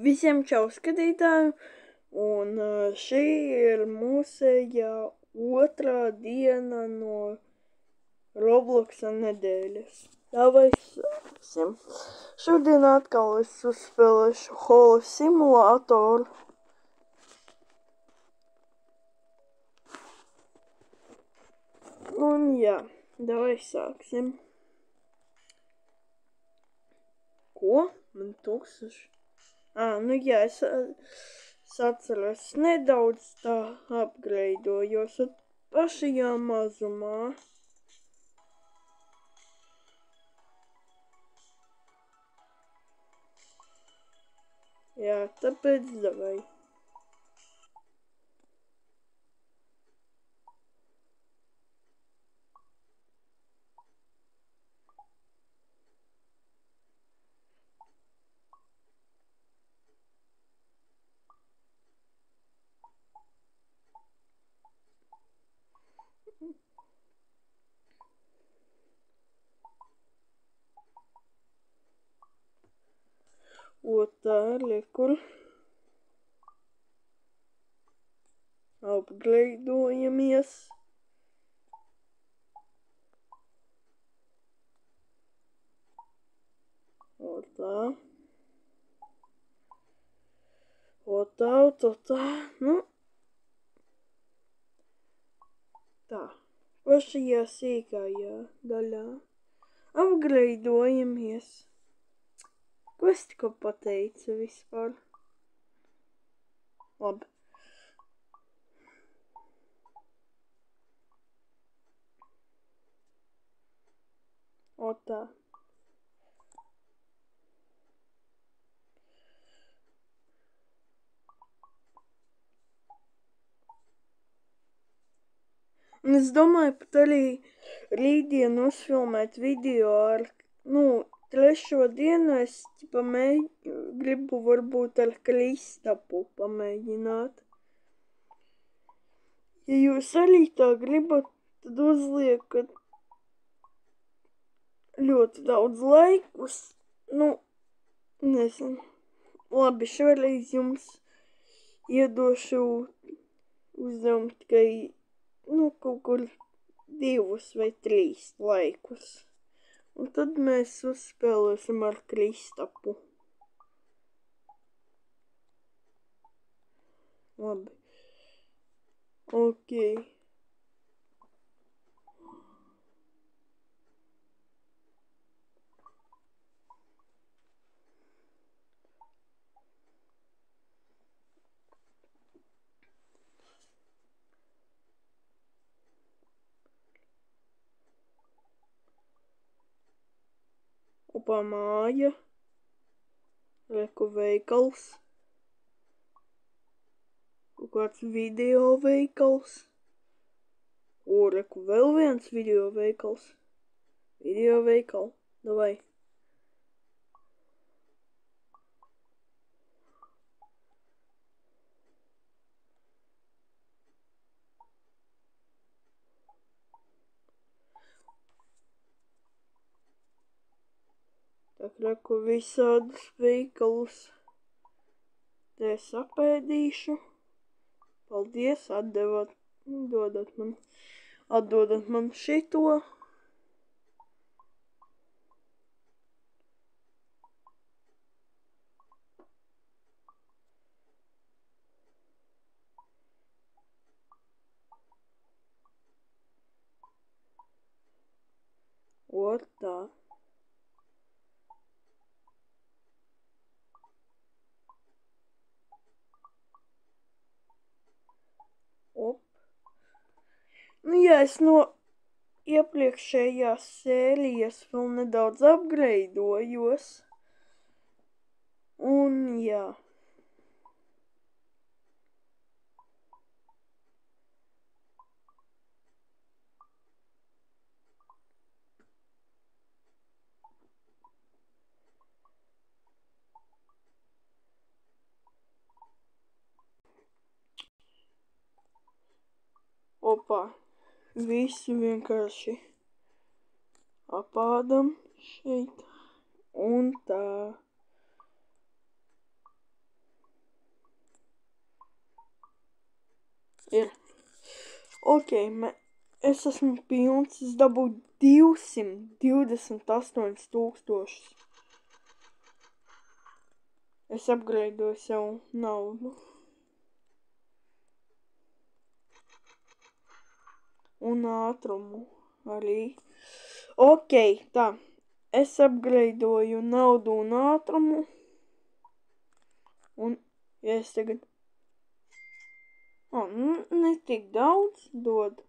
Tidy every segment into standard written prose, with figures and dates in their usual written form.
Visiem čau skatītājiem, un šī ir mūsējā otrā diena no Robloxa nedēļas. Davai sāksim. Šodien atkal es uzspēlēšu holo simulātoru. Un jā, davai sāksim. Ko? Man tūkstoši. Nu jā, es atceros, nedaudz tā apgreidojos pašajā mazumā. Jā, tāpēc davai. Tā, rekur. Apgreidojamies. Tā. Tā. Nu. Tā. Pašajā sīkajā daļā. Apgreidojamies. Ko es tikko pateicu vispār? Labi. Tā. Un es domāju pat arī rītdien uzfilmēt video ar, trešo dienu es gribu varbūt ar Kristapu pamēģināt. Ja jūs arī tā gribat, tad uzliekat ļoti daudz laikus. Nezinu. Labi, šoreiz jums iedošu uzdevumu tikai, kaut kur 2 vai 3 laikus. Un tad mēs uzspēlēsim ar Kristapu. Labi. Ok. Opā, māja. Reku veikals. Kaut kāds video veikals. Reku vēl viens video veikals. Video veikal. Davai. Tā reku visādus veikalus. Te es apēdīšu. Paldies, atdodat man šito. Tā. Jā, es no iepriekšējās sērijas vēl nedaudz apgreidojos. Un jā. Opā. Visu vienkārši apādam šeit un tā. Ir. Ok, es esmu pilns, es dabūju 228,000. Es apgreidoju sev naudu. Un ātrumu arī. Ok, tā. Es apgreidoju naudu un ātrumu. Un, ja es tagad... ne tik daudz dod.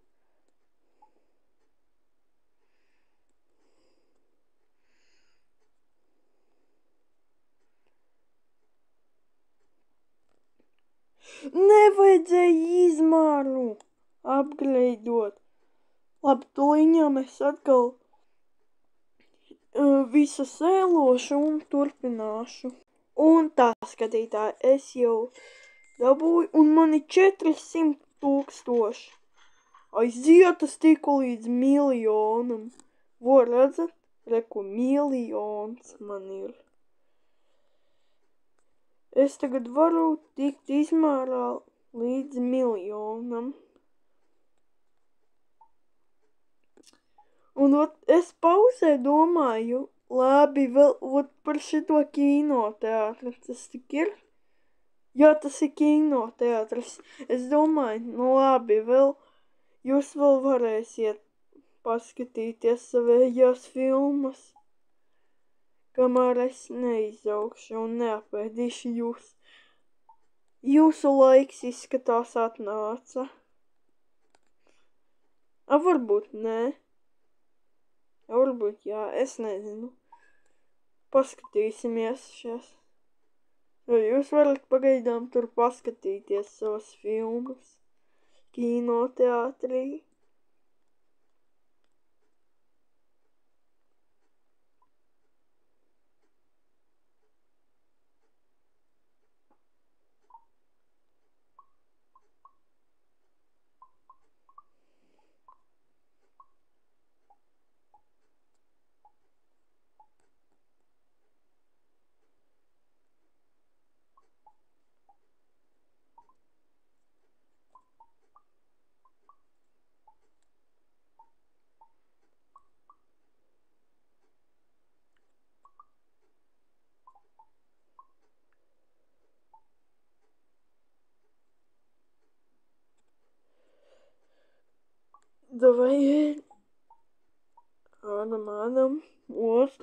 Nevajadzēja izmēru apgreidot. Labi, tuliņām es atkal visu sēlošu un turpināšu. Un tā, skatītāji, es jau dabūju, un man ir 400,000. Aiziet, es tiku līdz 1,000,000. Vo, redzat? Reku, 1,000,000 man ir. Es tagad varu tikt izmērā līdz 1,000,000. Un es pauzē domāju, labi, vēl par šito kinoteātri, tas tik ir? Jā, tas ir kinoteātris. Es domāju, nu labi, jūs vēl varēsiet paskatīties savējās filmas, kamēr es neizaugšu un neapēdīšu jūs. Jūsu laiks izskatās atnāca. Varbūt nē. Varbūt jā, es nezinu. Paskatīsimies šās. Jūs varat pagaidām tur paskatīties savas filmas kinoteātrī. Давай ādam, вот,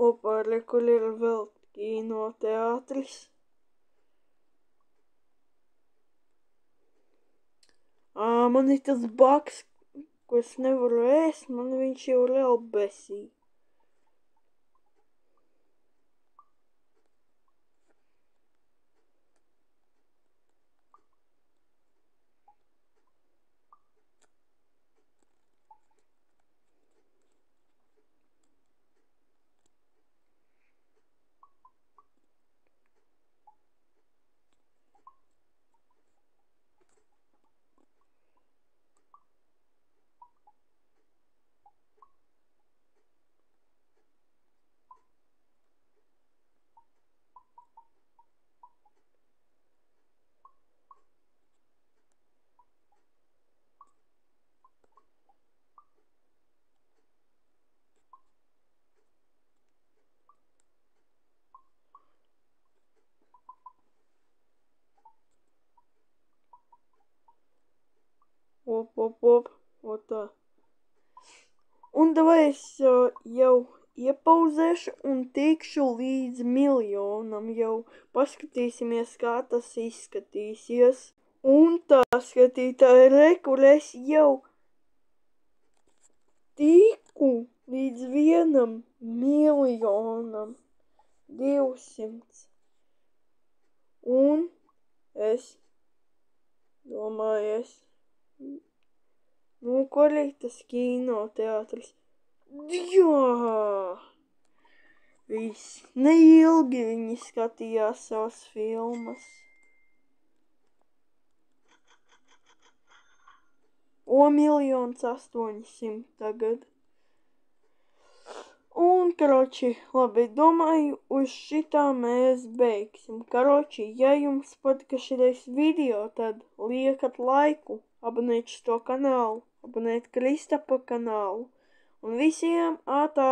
Opa, re, kur ir vēl kinoteātris. Man ir tas baks, ko es nevaru ēst, man viņš jau reāli besī. Вот tā. Un davai es jau iepauzēšu un tikšu līdz 1 000 000 jau. Paskatīsimies, kā tas izskatīsies. Un tā, skatītāji, re, kur es jau tiku līdz 1 200 000. Un es domāju, kur ir tas kinoteātris? Jā! Viss. Neilgi viņi skatījās savas filmas. O 1 800 000 tagad. Un, karoči, labi, domāju, uz šitā mēs beigsim. Karoči, ja jums patika šitais video, tad liekat laiku, abonēt šo kanālu, abonēt Kristapa kanālu. Un visiem atā!